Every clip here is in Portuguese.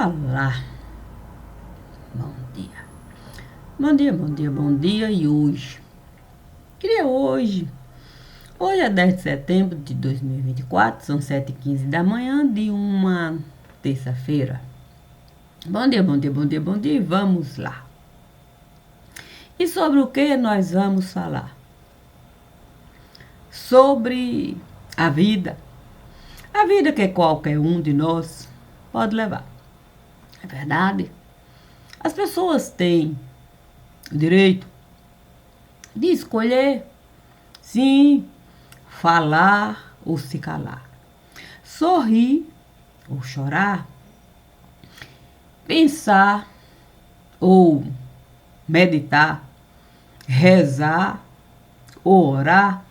falar. Bom dia. Bom dia, bom dia, bom dia. E hoje? Queria hoje. Hoje é 10 de setembro de 2024, são 7h15 da manhã de uma terça-feira. Bom dia, bom dia, bom dia, bom dia. E vamos lá. E sobre o que nós vamos falar? Sobre a vida. A vida que qualquer um de nós pode levar. É verdade? As pessoas têm o direito de escolher, sim, falar ou se calar, sorrir ou chorar, pensar ou meditar, rezar ou orar.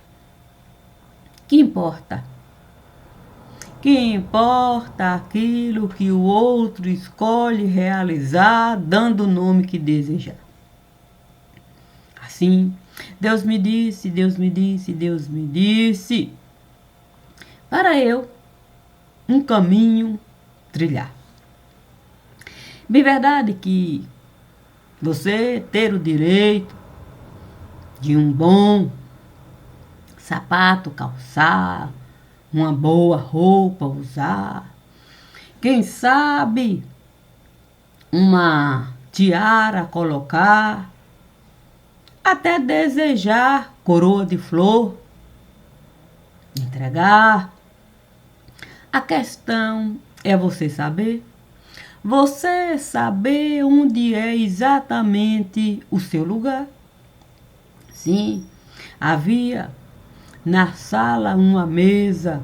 Que importa? Que importa aquilo que o outro escolhe realizar, dando o nome que desejar. Assim, Deus me disse, Deus me disse, Deus me disse, para eu um caminho trilhar. Bem verdade que você ter o direito de um bom sapato, calçar, uma boa roupa usar, quem sabe uma tiara colocar, até desejar coroa de flor, entregar. A questão é você saber onde é exatamente o seu lugar. Sim, havia na sala uma mesa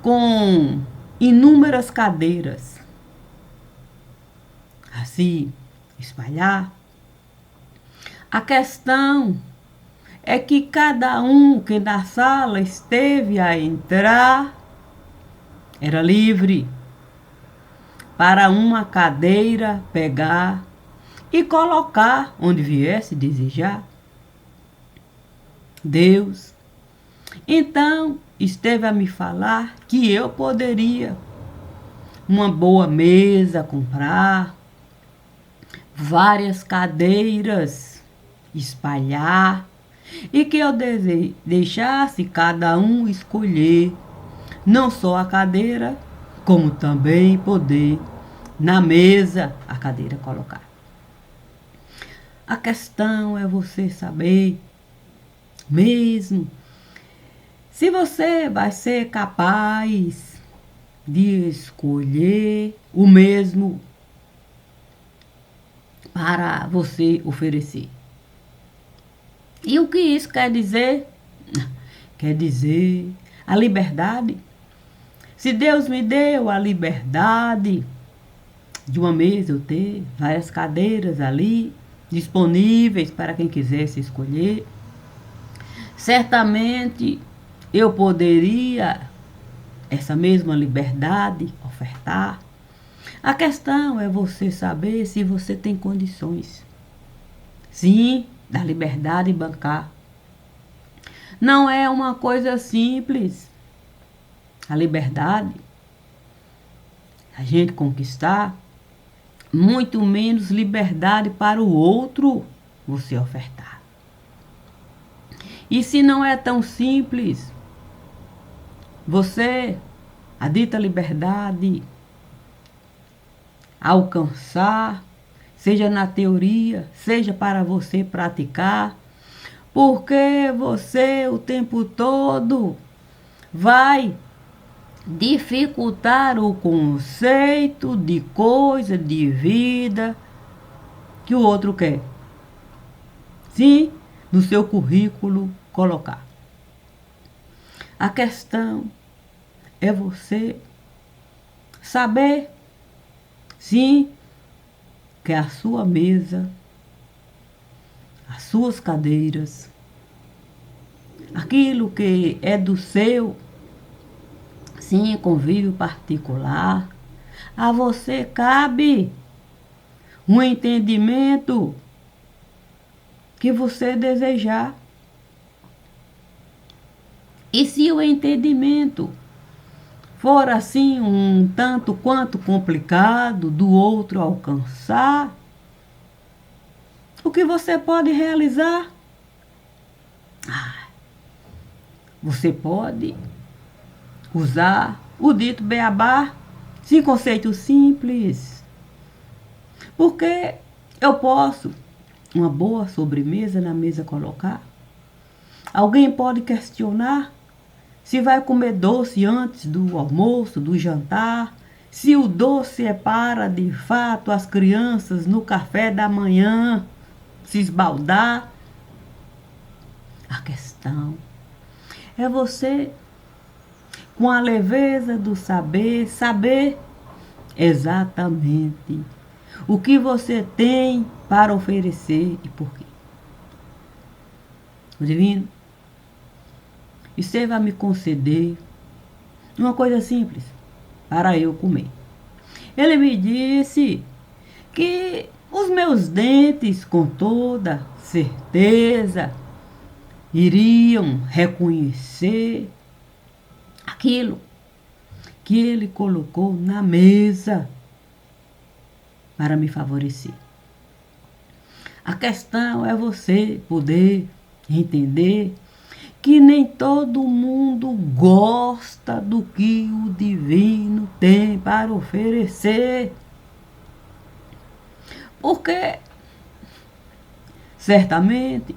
com inúmeras cadeiras, assim, espalhar. A questão é que cada um que na sala esteve a entrar era livre para uma cadeira pegar e colocar onde viesse desejar. Deus, então, esteve a me falar que eu poderia uma boa mesa comprar, várias cadeiras espalhar e que eu deixasse cada um escolher não só a cadeira, como também poder na mesa a cadeira colocar. A questão é você saber mesmo se você vai ser capaz de escolher o mesmo para você oferecer. E o que isso quer dizer? Quer dizer a liberdade. Se Deus me deu a liberdade de uma mesa eu ter várias cadeiras ali disponíveis para quem quisesse escolher, certamente eu poderia essa mesma liberdade ofertar. A questão é você saber se você tem condições, sim, da liberdade bancar. Não é uma coisa simples. A liberdade, a gente conquistar, muito menos liberdade para o outro você ofertar. E se não é tão simples, você, a dita liberdade, alcançar, seja na teoria, seja para você praticar, porque você o tempo todo vai dificultar o conceito de coisa, de vida que o outro quer. Sim, no seu currículo colocar. A questão é você saber, sim, que a sua mesa, as suas cadeiras, aquilo que é do seu, sim, convívio particular, a você cabe um entendimento que você desejar. E se o entendimento for assim um tanto quanto complicado do outro alcançar, o que você pode realizar? Você pode usar o dito beabá, sim, conceito simples. Porque eu posso uma boa sobremesa na mesa colocar. Alguém pode questionar se vai comer doce antes do almoço, do jantar, se o doce é para, de fato, as crianças no café da manhã se esbaldar. A questão é você, com a leveza do saber, saber exatamente o que você tem para oferecer e por quê. O divino, e você vai me conceder uma coisa simples para eu comer. Ele me disse que os meus dentes, com toda certeza, iriam reconhecer aquilo que ele colocou na mesa para me favorecer. A questão é você poder entender que nem todo mundo gosta do que o divino tem para oferecer. Porque, certamente,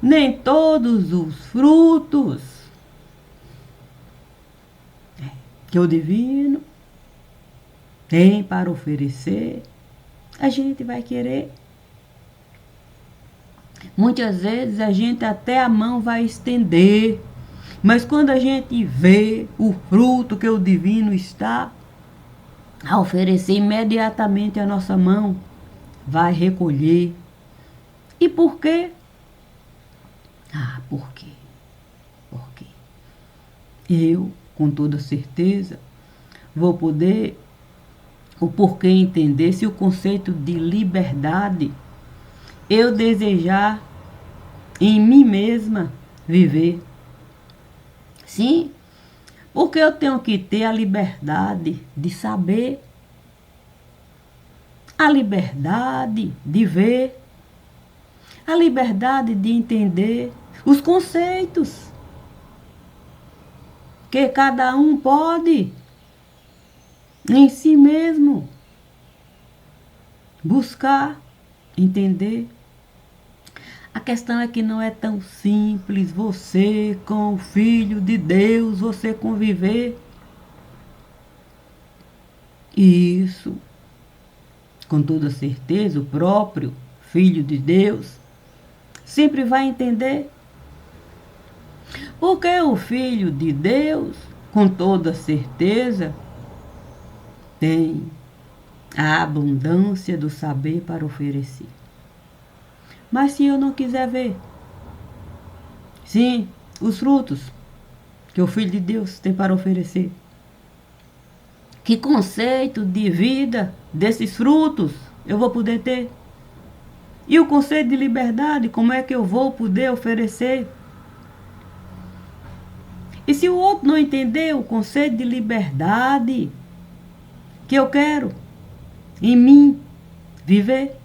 nem todos os frutos que o divino tem para oferecer, a gente vai querer. Muitas vezes a gente até a mão vai estender, mas quando a gente vê o fruto que o divino está a oferecer, imediatamente a nossa mão vai recolher. E por quê? Por quê? Porque eu, com toda certeza, vou poder o porquê entender se o conceito de liberdade eu desejar em mim mesma viver. Sim, porque eu tenho que ter a liberdade de saber, a liberdade de ver, a liberdade de entender os conceitos que cada um pode em si mesmo buscar entender. A questão é que não é tão simples você com o Filho de Deus, você conviver. E isso, com toda certeza, o próprio Filho de Deus sempre vai entender. Porque o Filho de Deus, com toda certeza, tem a abundância do saber para oferecer. Mas se eu não quiser ver, sim, os frutos que o Filho de Deus tem para oferecer, que conceito de vida desses frutos eu vou poder ter? E o conceito de liberdade, como é que eu vou poder oferecer? E se o outro não entender o conceito de liberdade que eu quero em mim viver?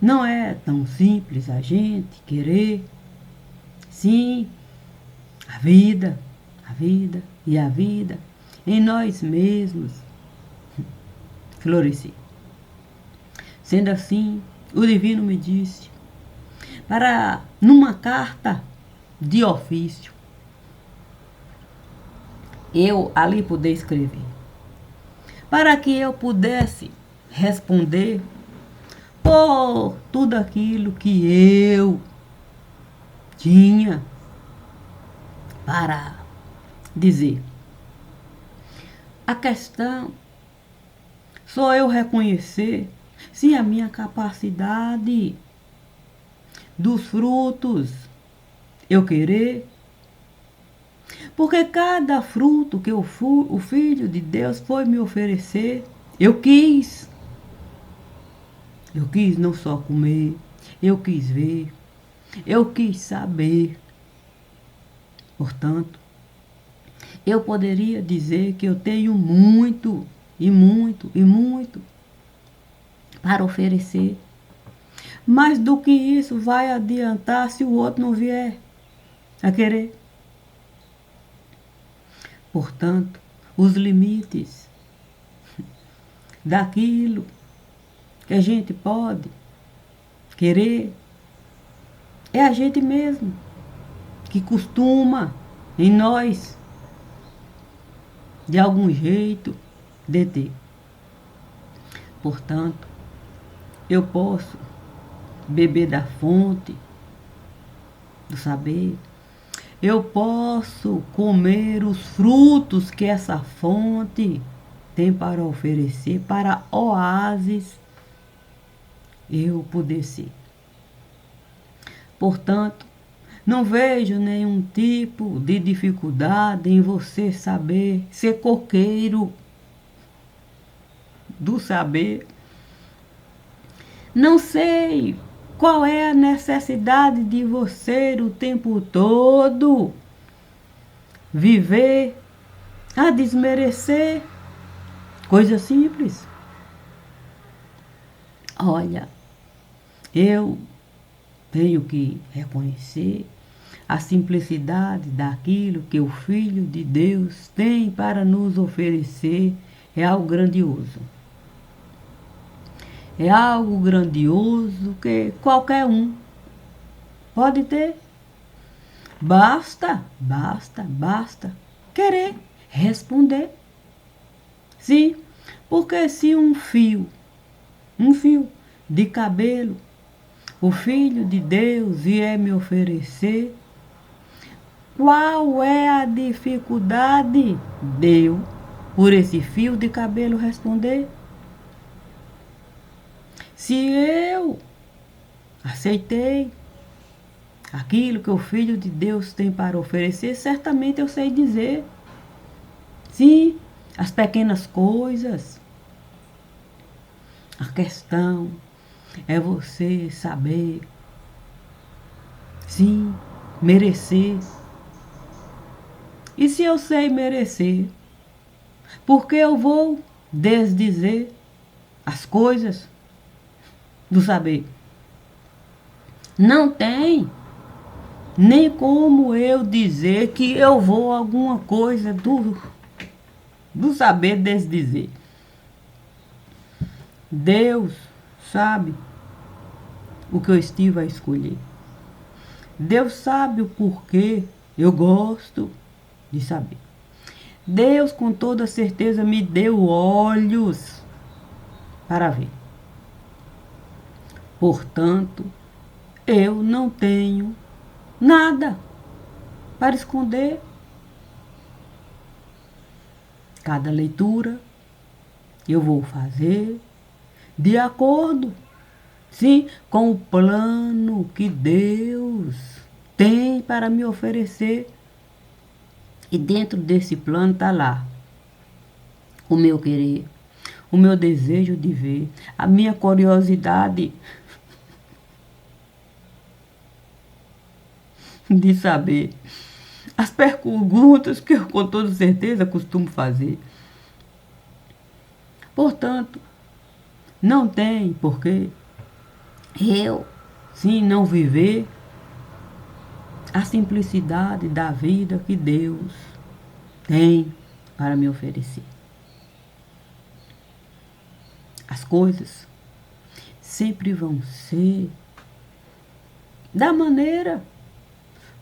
Não é tão simples a gente querer, sim, a vida e a vida em nós mesmos florescer. Sendo assim, o divino me disse para, numa carta de ofício, eu ali poder escrever, para que eu pudesse responder por tudo aquilo que eu tinha para dizer. A questão sou eu reconhecer, sim, a minha capacidade dos frutos, eu querer. Porque cada fruto que o Filho de Deus foi me oferecer, eu quis. Eu quis não só comer, eu quis ver, eu quis saber. Portanto, eu poderia dizer que eu tenho muito, e muito, e muito para oferecer. Mais do que isso vai adiantar se o outro não vier a querer. Portanto, os limites daquilo que a gente pode querer é a gente mesmo que costuma em nós, de algum jeito, deter. Portanto, eu posso beber da fonte do saber. Eu posso comer os frutos que essa fonte tem para oferecer, para oásis eu poder ser. Portanto, não vejo nenhum tipo de dificuldade em você saber ser coqueiro do saber. Não sei qual é a necessidade de você o tempo todo viver a desmerecer coisa simples. Olha, eu tenho que reconhecer a simplicidade daquilo que o Filho de Deus tem para nos oferecer. É algo grandioso. É algo grandioso que qualquer um pode ter. Basta querer responder. Sim, porque se um fio de cabelo, o Filho de Deus vier me oferecer, qual é a dificuldade de eu, por esse fio de cabelo, responder? Se eu aceitei aquilo que o Filho de Deus tem para oferecer, certamente eu sei dizer. Sim, as pequenas coisas. A questão é você saber, sim, merecer. E se eu sei merecer, por que eu vou desdizer as coisas do saber? Não tem nem como eu dizer que eu vou alguma coisa do saber desdizer. Deus sabe o que eu estive a escolher. Deus sabe o porquê eu gosto de saber. Deus, com toda certeza, me deu olhos para ver. Portanto, eu não tenho nada para esconder. Cada leitura eu vou fazer de acordo, sim, com o plano que Deus tem para me oferecer. E dentro desse plano está lá o meu querer, o meu desejo de ver, a minha curiosidade de saber, as perguntas que eu com toda certeza costumo fazer. Portanto, não tem porquê eu, sim, não viver a simplicidade da vida que Deus tem para me oferecer. As coisas sempre vão ser da maneira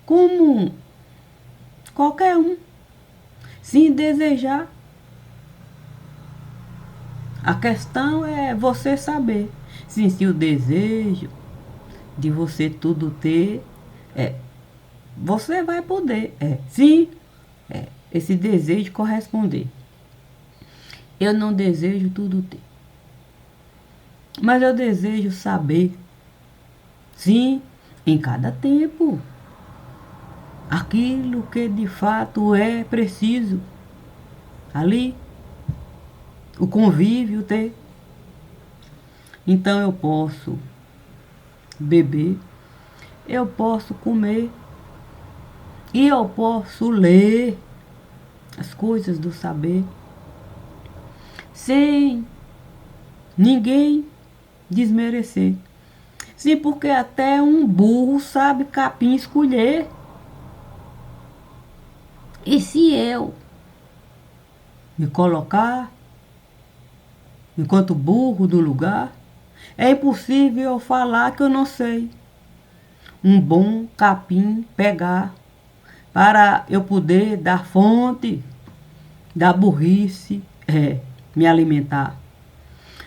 como qualquer um, se desejar. A questão é você saber, sim, se o desejo de você tudo ter, você vai poder, sim, esse desejo corresponder. Eu não desejo tudo ter, mas eu desejo saber, sim, em cada tempo, aquilo que de fato é preciso ali, o convívio ter. Então eu posso beber, eu posso comer, E eu posso ler as coisas do saber sem ninguém desmerecer. Sim, porque até um burro sabe capim escolher. E se eu me colocar enquanto burro do lugar, é impossível eu falar que eu não sei um bom capim pegar para eu poder dar fonte da burrice, me alimentar.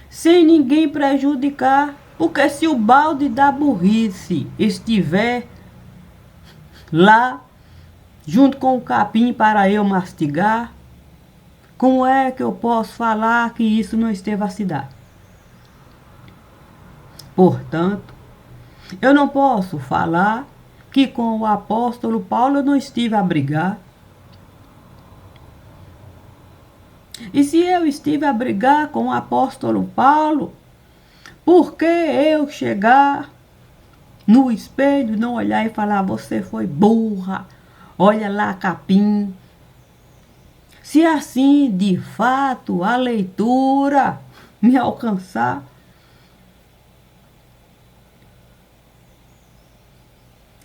Sem ninguém prejudicar, porque se o balde da burrice estiver lá, junto com o capim para eu mastigar, como é que eu posso falar que isso não esteve a se dar? Portanto, eu não posso falar que com o apóstolo Paulo eu não estive a brigar. E se eu estive a brigar com o apóstolo Paulo, por que eu chegar no espelho, não olhar e falar, você foi burra, olha lá capim? Se assim, de fato, a leitura me alcançar,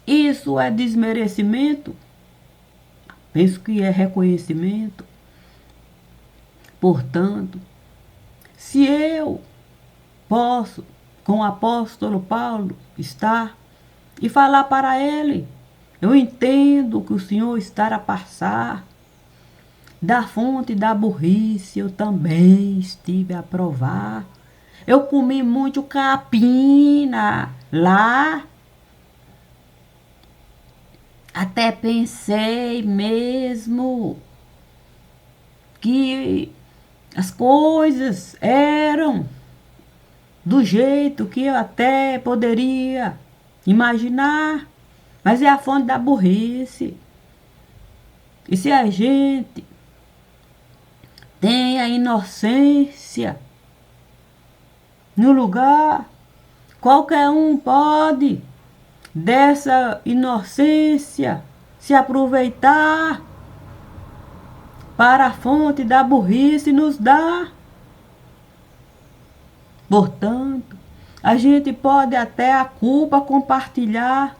isso é desmerecimento? Penso que é reconhecimento. Portanto, se eu posso, com o apóstolo Paulo, estar e falar para ele, eu entendo que o Senhor está a passar da fonte da burrice, eu também estive a provar. Eu comi muito capina lá. Até pensei mesmo que as coisas eram do jeito que eu até poderia imaginar, mas é a fonte da burrice. E se a gente tem a inocência no lugar, qualquer um pode dessa inocência se aproveitar para a fonte da burrice nos dar. Portanto, a gente pode até a culpa compartilhar.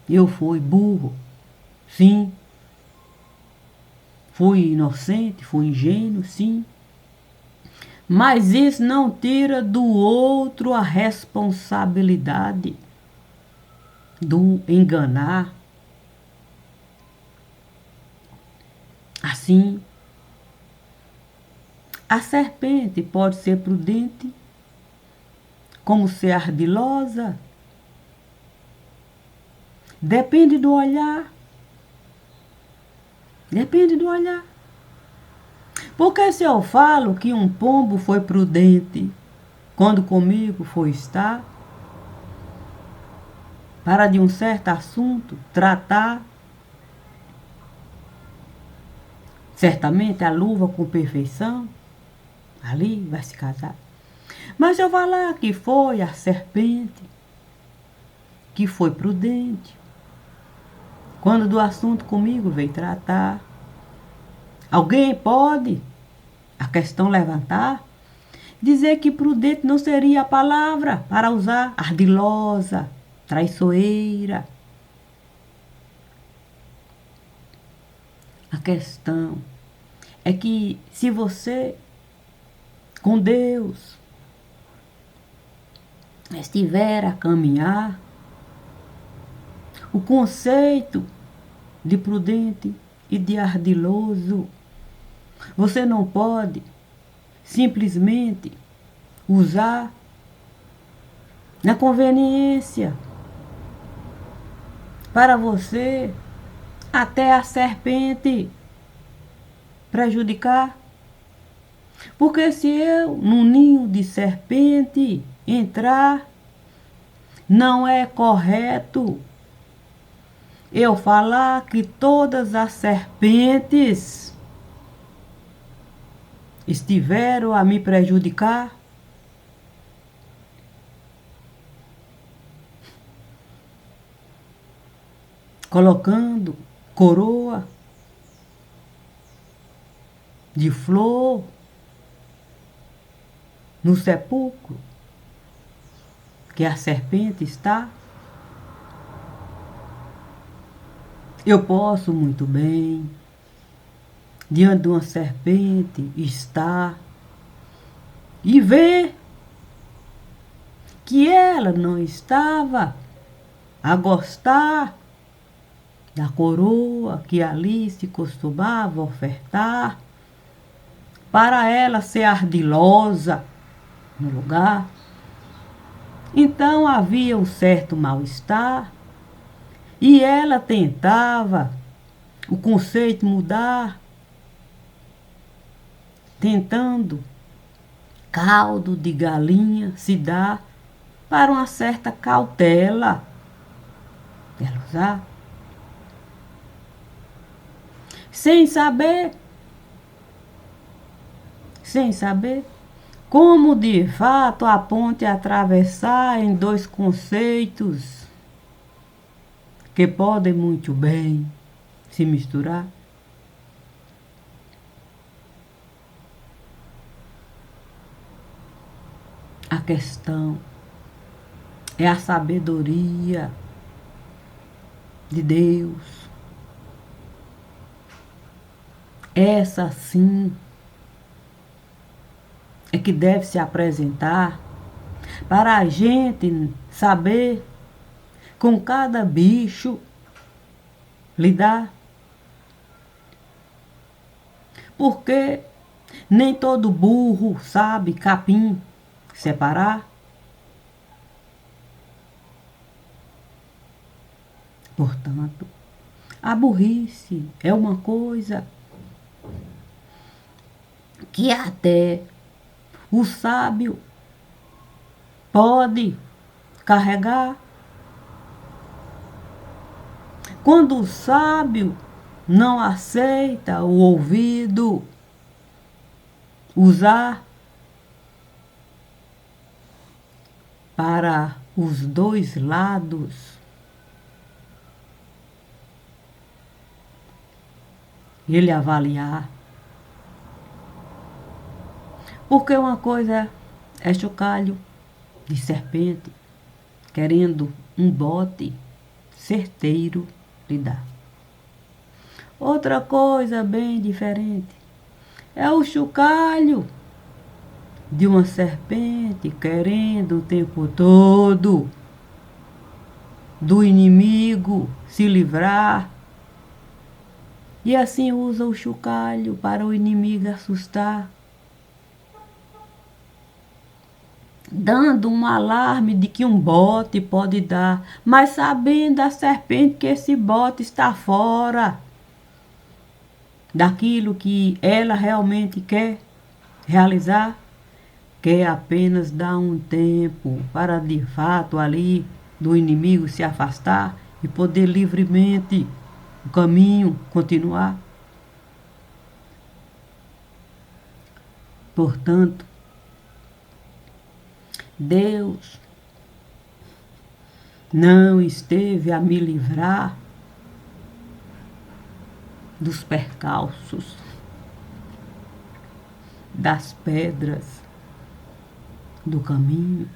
Eu fui burro, sim. Fui inocente, fui ingênuo, sim. Mas isso não tira do outro a responsabilidade do enganar. Assim, a serpente pode ser prudente, como ser ardilosa. Depende do olhar. Depende do olhar. Porque se eu falo que um pombo foi prudente quando comigo foi estar, para de um certo assunto tratar, certamente a luva com perfeição, ali vai se casar. Mas se eu falar que foi a serpente, que foi prudente, quando do assunto comigo veio tratar, alguém pode a questão levantar, dizer que prudente não seria a palavra para usar ardilosa, traiçoeira. A questão é que se você, com Deus, estiver a caminhar, o conceito de prudente e de ardiloso, você não pode simplesmente usar na conveniência para você até a serpente prejudicar. Porque se eu num ninho de serpente entrar, não é correto eu falar que todas as serpentes estiveram a me prejudicar. colocando coroa de flor no sepulcro que a serpente está. Eu posso muito bem, diante de uma serpente, estar e ver que ela não estava a gostar da coroa que ali se costumava ofertar, para ela ser ardilosa no lugar. Então havia um certo mal-estar e ela tentava o conceito mudar, tentando caldo de galinha se dar para uma certa cautela dela usar, sem saber como de fato a ponte atravessar em dois conceitos que podem muito bem se misturar. A questão é a sabedoria de Deus. Essa sim é que deve se apresentar para a gente saber com cada bicho lidar. Porque nem todo burro sabe capim separar. Portanto, a burrice é uma coisa que até o sábio pode carregar. Quando o sábio não aceita o ouvido usar para os dois lados, ele avaliar. Porque uma coisa é chocalho de serpente, querendo um bote certeiro lhe dar. Outra coisa bem diferente é o chocalho de uma serpente querendo o tempo todo do inimigo se livrar. E assim usa o chocalho para o inimigo assustar, dando um alarme de que um bote pode dar, mas sabendo a serpente que esse bote está fora daquilo que ela realmente quer realizar, quer apenas dar um tempo para de fato ali do inimigo se afastar e poder livremente o caminho continuar. Portanto, Deus não esteve a me livrar dos percalços, das pedras do caminho.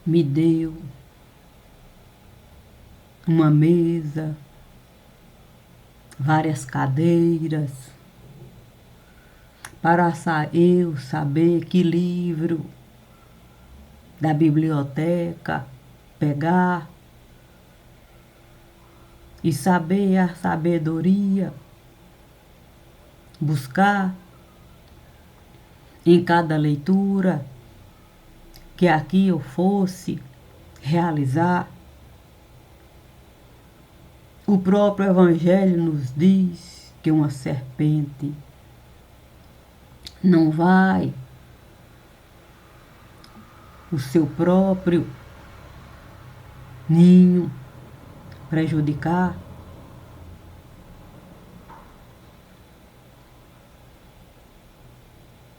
Me deu uma mesa, várias cadeiras, para eu saber que livro da biblioteca pegar e saber a sabedoria buscar em cada leitura que aqui eu fosse realizar. O próprio Evangelho nos diz que uma serpente não vai o seu próprio ninho prejudicar.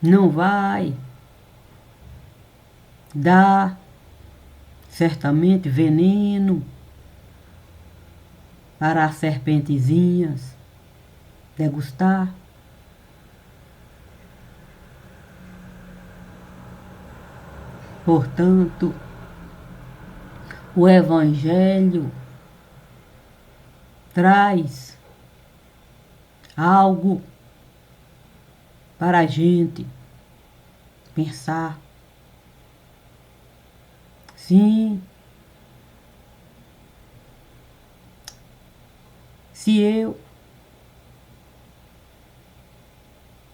Não vai dar certamente veneno para as serpentezinhas degustar. Portanto, o Evangelho traz algo para a gente pensar. Sim, se eu,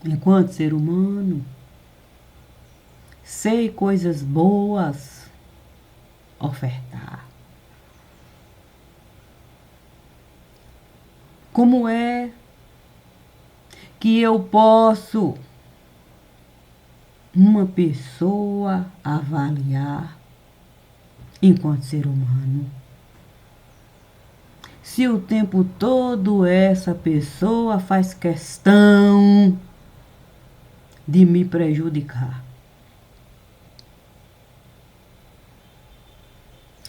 enquanto ser humano, sei coisas boas ofertar, como é que eu posso uma pessoa avaliar enquanto ser humano, se o tempo todo essa pessoa faz questão de me prejudicar?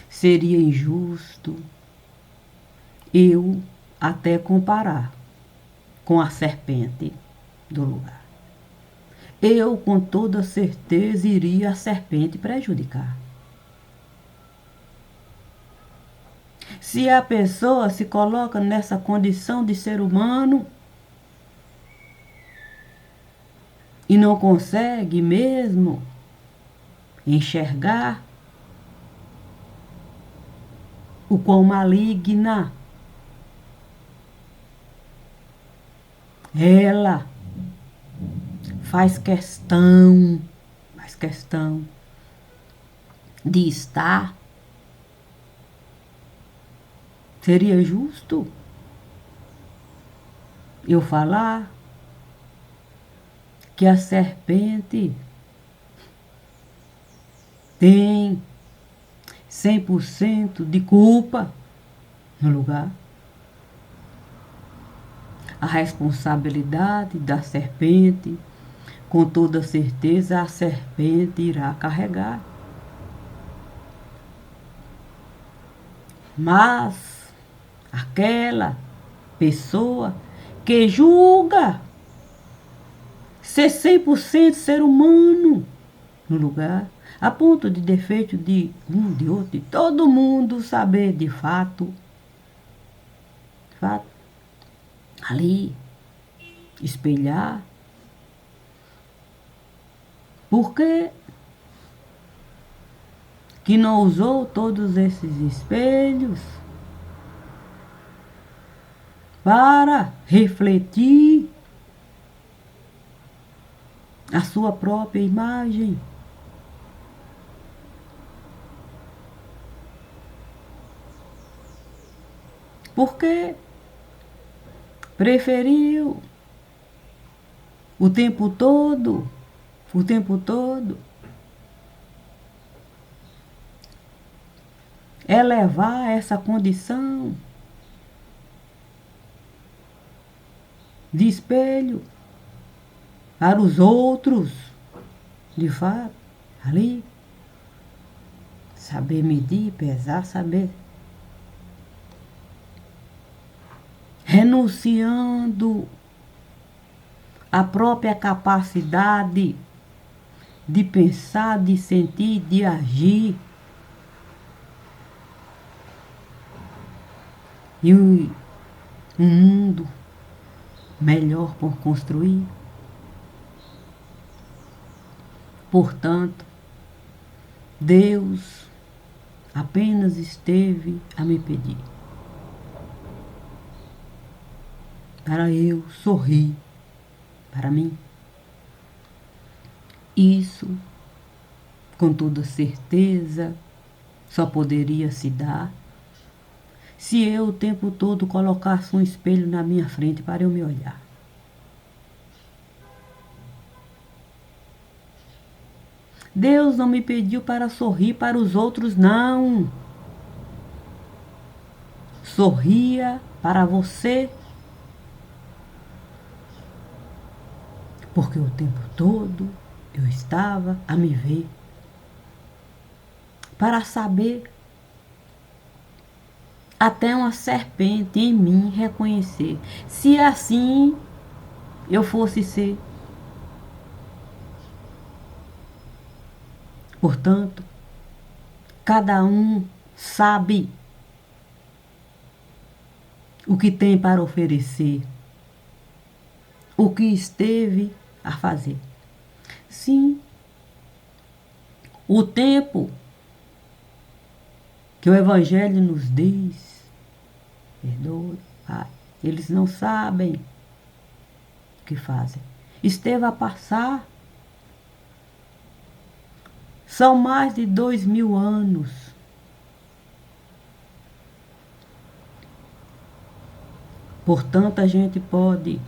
Seria injusto eu até comparar com a serpente do lugar. Eu, com toda certeza, iria a serpente prejudicar. Se a pessoa se coloca nessa condição de ser humano e não consegue mesmo enxergar o quão maligna ela faz questão de estar, seria justo eu falar que a serpente tem 100% de culpa no lugar? A responsabilidade da serpente, com toda certeza, a serpente irá carregar. Mas aquela pessoa que julga ser 100% ser humano no lugar, a ponto de defeito de um, de outro, de todo mundo saber de fato, ali, espelhar. Por que não usou todos esses espelhos para refletir a sua própria imagem? Porque preferiu o tempo todo, elevar essa condição de espelho para os outros, de fato, ali, saber medir, pesar, saber, renunciando à própria capacidade de pensar, de sentir, de agir. E um mundo melhor por construir. Portanto, Deus apenas esteve a me pedir para eu sorrir para mim. Isso, com toda certeza, só poderia se dar se eu o tempo todo colocasse um espelho na minha frente para eu me olhar. Deus não me pediu para sorrir para os outros, não. Sorria para você, porque o tempo todo eu estava a me ver, para saber até uma serpente em mim reconhecer. Se assim eu fosse ser. Portanto, cada um sabe o que tem para oferecer, o que esteve a fazer. Sim, o tempo que o Evangelho nos diz, perdoe, Pai, eles não sabem o que fazem. Esteve a passar, são mais de 2000 anos. Portanto, a gente pode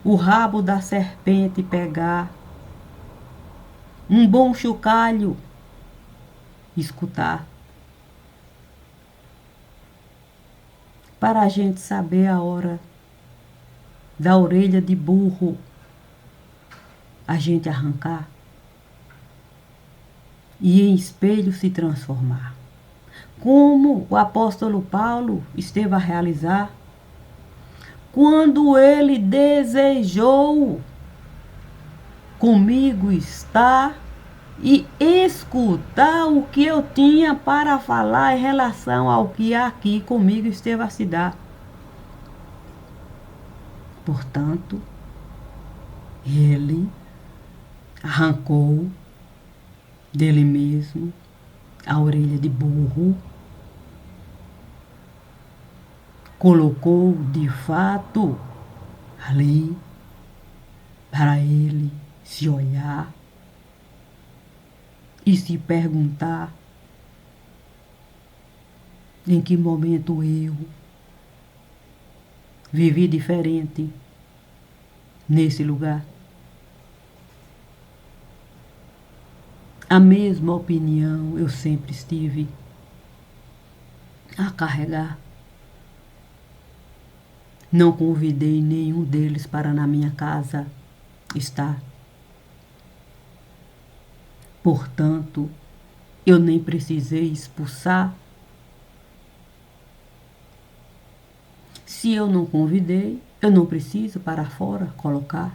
o rabo da serpente pegar, um bom chocalho escutar, para a gente saber a hora da orelha de burro a gente arrancar e em espelho se transformar. Como o apóstolo Paulo esteve a realizar quando ele desejou comigo estar e escutar o que eu tinha para falar em relação ao que aqui comigo esteve a se dar. Portanto, ele arrancou dele mesmo a orelha de burro, colocou de fato ali para ele se olhar e se perguntar em que momento eu vivi diferente nesse lugar. A mesma opinião eu sempre estive a carregar. Não convidei nenhum deles para na minha casa estar. Portanto, eu nem precisei expulsar. Se eu não convidei, eu não preciso para fora colocar.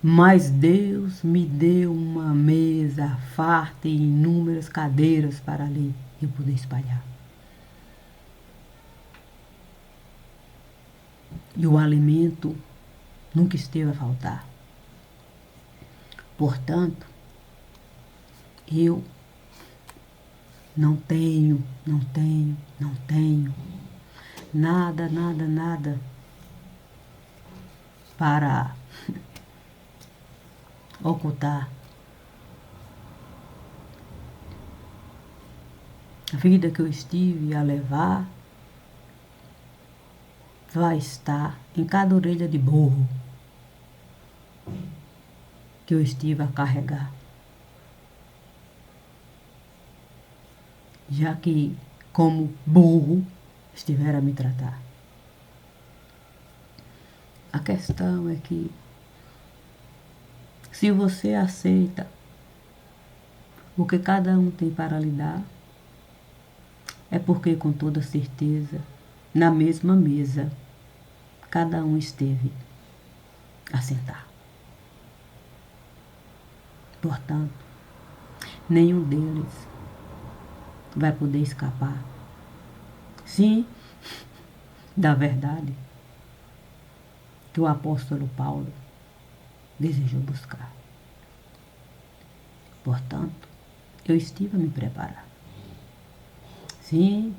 Mas Deus me deu uma mesa farta e inúmeras cadeiras para ali eu poder espalhar. E o alimento nunca esteve a faltar. Portanto, eu não tenho nada para ocultar. A vida que eu estive a levar vai estar em cada orelha de burro que eu estive a carregar. Já que, como burro, estiveram a me tratar. A questão é que, se você aceita o que cada um tem para lhe dar, é porque, com toda certeza, na mesma mesa, cada um esteve a sentar. Portanto, nenhum deles vai poder escapar, sim, da verdade que o apóstolo Paulo desejou buscar. Portanto, eu estive a me preparar. Sim,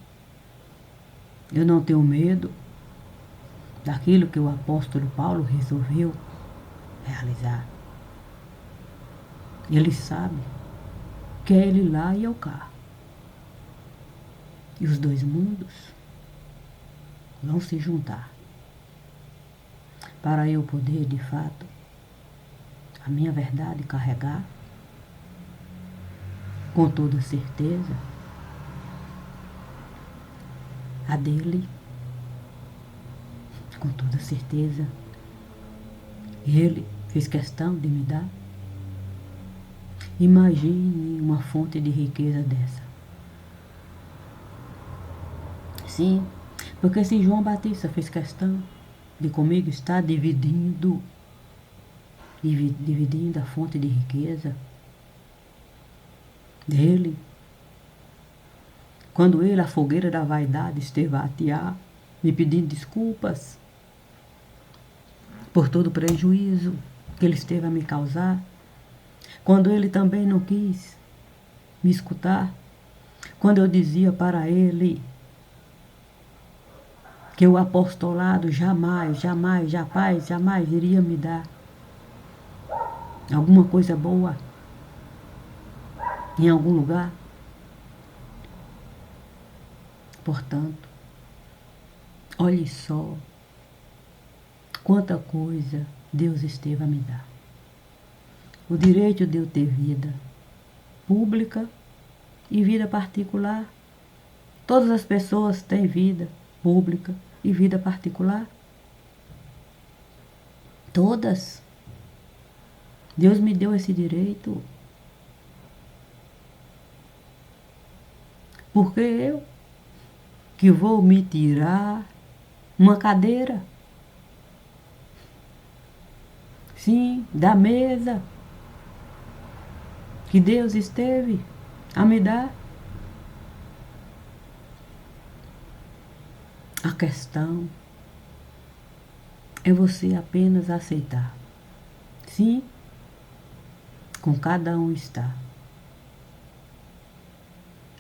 eu não tenho medo daquilo que o apóstolo Paulo resolveu realizar. Ele sabe que é ele lá e eu cá. E os dois mundos vão se juntar para eu poder, de fato, a minha verdade carregar com toda certeza, a dele, com toda certeza, ele fez questão de me dar. Imagine uma fonte de riqueza dessa. Sim, porque se João Batista fez questão de comigo estar dividindo a fonte de riqueza dele, quando ele, a fogueira da vaidade, esteve a atear, me pedindo desculpas por todo o prejuízo que ele esteve a me causar, quando ele também não quis me escutar, quando eu dizia para ele que o apostolado jamais iria me dar alguma coisa boa em algum lugar. Portanto, olhe só quanta coisa Deus esteve a me dar. O direito de eu ter vida pública e vida particular. Todas as pessoas têm vida pública e vida particular. Todas. Deus me deu esse direito. Porque eu que vou me tirar uma cadeira? Sim, da mesa que Deus esteve a me dar. A questão é você apenas aceitar. Sim, com cada um está.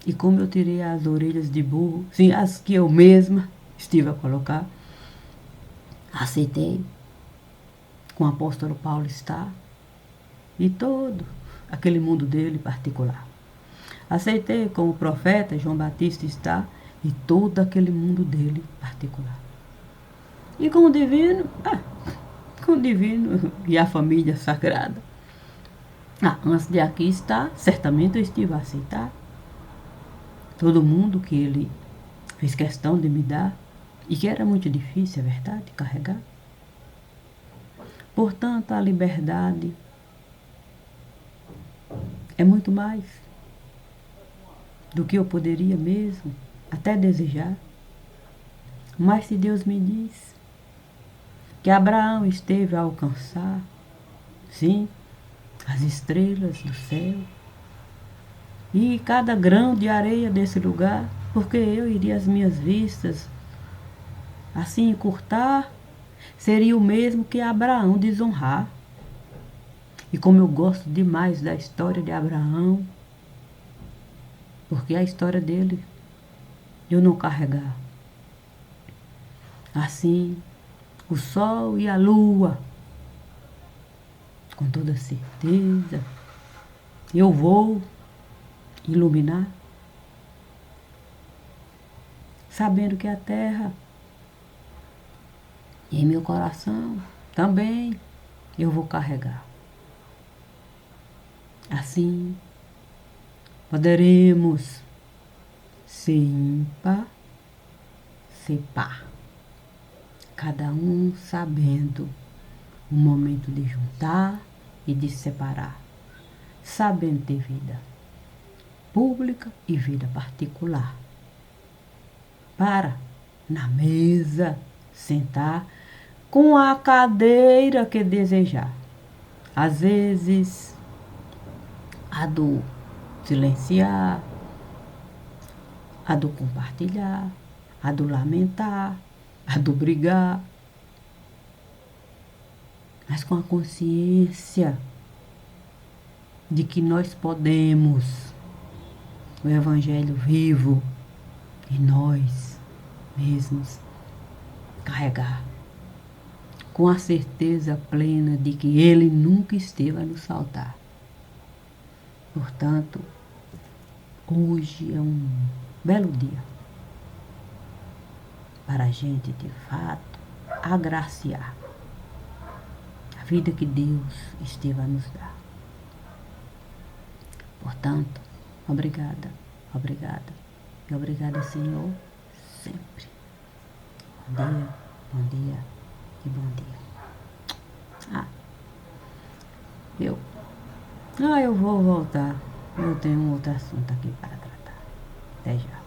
E como eu tirei as orelhas de burro, sim, as que eu mesma estive a colocar, aceitei, com o apóstolo Paulo está, e todo aquele mundo dele particular. Aceitei com o profeta João Batista está, e todo aquele mundo dele particular. E com o divino, com o divino e a família sagrada. Antes de aqui estar, certamente eu estive a aceitar todo mundo que ele fez questão de me dar, e que era muito difícil, é verdade, carregar. Portanto, a liberdade é muito mais do que eu poderia mesmo até desejar. Mas se Deus me diz que Abraão esteve a alcançar, sim, as estrelas do céu, e cada grão de areia desse lugar, porque eu iria as minhas vistas assim encurtar, seria o mesmo que Abraão desonrar. E como eu gosto demais da história de Abraão, porque a história dele eu não carregar. Assim, o sol e a lua, com toda certeza, eu vou iluminar, sabendo que a terra, em meu coração, também eu vou carregar. Assim, poderemos ser ímpar, ser par, cada um sabendo o momento de juntar e de separar, sabendo ter vida pública e vida particular, para na mesa sentar com a cadeira que desejar. Às vezes, a do silenciar, a do compartilhar, a do lamentar, a do brigar, mas com a consciência de que nós podemos o Evangelho vivo em nós mesmos carregar, com a certeza plena de que Ele nunca esteve a nos faltar. Portanto, hoje é um belo dia para a gente, de fato, agraciar a vida que Deus esteve a nos dar. Portanto, obrigada, obrigada e obrigada, Senhor, sempre. Bom dia e bom dia. Eu vou voltar. Eu tenho um outro assunto aqui para tratar. Até já.